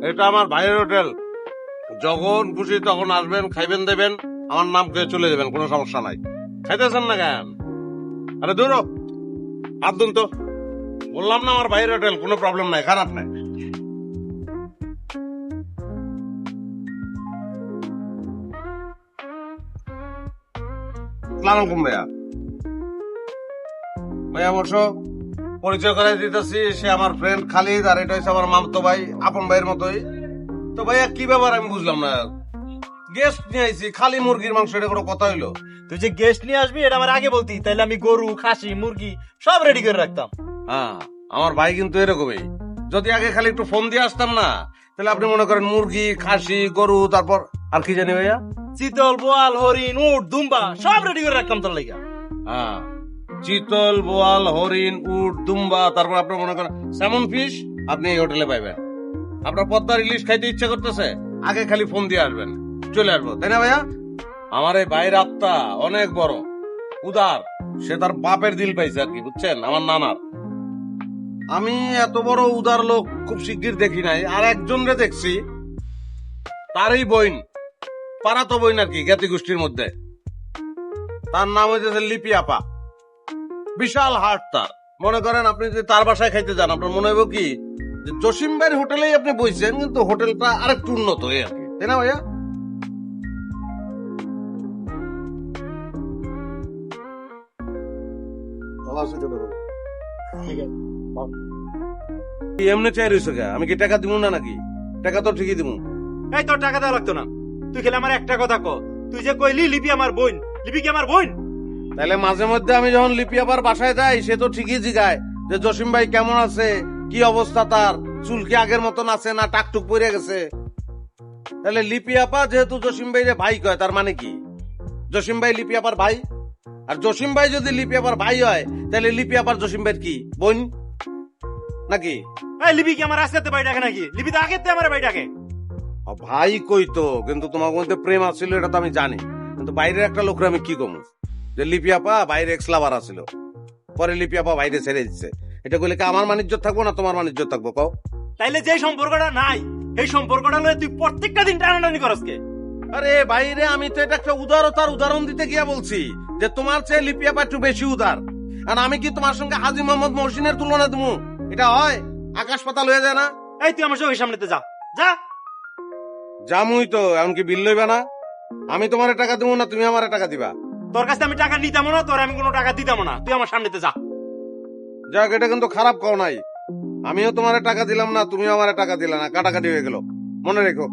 এটা আমার ভাইয়ের হোটেল, যখন খুশি তখন আসবেন, খাইবেন দেবেন, আমার নাম কে চলে যাবেন, কোনো সমস্যা নাই। খাইতেছেন না কেন? আরে দূর হাত দুন তো, বললাম না আমার ভাইয়ের হোটেল, কোনো প্রবলেম নাই, খারাপ নাই। আসসালামু আলাইকুম ভাইয়া। ভাইয়া বসো, পরিচয় করে দিতেছি, সে আমার ফ্রেন্ড খালিদ, আর এটা হচ্ছে আমার মামতো ভাই, আপন ভাইয়ের মতোই। তো ভাইয়া কি ব্যাপার আমি বুঝলাম না, গেস্ট নিয়ে আইছি, খালি মুরগির মাংস, এটা কোনো কথা হইলো? তুই যে গেস্ট নিয়ে আসবি এটা আমার আগে বলতি, তাইলে আমি গরু খাসি মুরগি সব রেডি করে রাখতাম। হ্যাঁ, আমার ভাই কিন্তু এরকমই, যদি আগে খালি একটু ফোন দিয়ে আসতাম না, তাহলে আপনি মনে করেন মুরগি, খাসি, গরু, তারপর আর কি জানি ভাইয়া, চিতল বোয়াল হরিণ উট দুম্বা সব রেডি করে রাখতাম তোর লাগা। হ্যাঁ, চিতল, বোয়াল, হরিণ, উট, দুম্বা, তারপর আপনার মনে করেন স্যামন ফিশ আপনি এই হোটেলে পাইবেন। আপনার পদ্মার ইলিশ খাইতে ইচ্ছা করতেছে, আগে খালি ফোন দিয়ে আসবেন, চলে আসবো, তাই না ভাইয়া? আমার এই ভাইয়ের আত্মা অনেক বড়, উদার, সে তার বাপের দিল পাইছে আর কি, বুঝছেন, আমার নানার। আমি এত বড় উদার লোক খুব শিগগির দেখি নাই, আর একজন রে দেখছি, তারই বইন, পাড়া তো বইন আর কি, জ্ঞাতি গোষ্ঠীর মধ্যে, তার নাম হইতেছে লিপি আপা। বিশাল হাট তার, মনে করেন আপনি যদি তার বাসায় খাইতে যান, আপনার মনে হইব কি যে জসিম ভাইয়ের হোটেলেই আপনি বইছেন, কিন্তু হোটেলটা আরেকটু উন্নত এই আর কি, তাই না ভাইয়া? কি এমনি চাই রয়েছে গা? আমি কি টাকা দিব না নাকি? টাকা তো ঠিকই দিব। এই তোর টাকা দেওয়া লাগতো না, তুই খেলে আমার একটা কথা ক, তুই যে কইলি লিপি আমার বোন, লিপি কি আমার বোন? তাহলে মাঝে মধ্যে আমি যখন লিপি আপার বাসায় যাই, সে তো ঠিকই জিগায় যে জসিম ভাই কেমন আছে, কি অবস্থা তার, চুল কি আগের মতন আছে না টাকটুক পড়ে গেছে। তাহলে লিপি আপা যেহেতু জসিম ভাই রে ভাই কয়, তার মানে কি জসিম ভাই লিপি আপার ভাই? আর জসিম ভাই যদি লিপি আপার ভাই হয়, তাহলে লিপি আপার জসিম ভাইয়ের কি বোন নাকি? এই লিপি কি আমার আজকে বাড়ি ডাকে নাকি? লিপি তো আগের আমার বাড়ি ডাকে। ভাই কই তো, কিন্তু তোমার মধ্যে প্রেম আছিল এটা তো আমি জানি, কিন্তু বাইরের একটা লোকরা আমি কি কমু যে লিপি আপা বাইরে এক্স লাভার আছিল, পরে লিপি আপা বাইরে ছেড়ে দিচ্ছে, এটা কইলে কি আমার মানিজ্য থাকবো না তোমার মানিজ্য থাকবো কও? তাইলে যে সম্পর্কটা নাই এই সম্পর্কটা লয়ে তুই প্রত্যেকটা দিন টানাটানি করসকে। আরে বাইরে আমি তো এটা একটা উদারতার উদাহরণ দিতে গিয়া বলছি যে তোমার চেয়ে লিপি আপা একটু বেশি উদার, আর আমি কি তোমার সঙ্গে হাজী মোহাম্মদ মহসিনের তুলনা দেবো? এটা হয়? আকাশ পাতাল হয়ে যায় না? এই তুই আমার চোখের সামনেতে যা যা। জামুই তো, এমনকি বিল লইবা না? আমি তোমার টাকা দেবো না তুমি আমার টাকা দিবা? তোর কাছে আমি টাকা নিতাম না, তোর আমি কোনো টাকা দিতাম না, তুই আমার সামনেতে যা। যাক, এটা কিন্তু খারাপ কও নাই, আমিও তোমার টাকা দিলাম না, তুমিও আমার টাকা দিলা না, কাটাকাটি হয়ে গেল, মনে রেখো।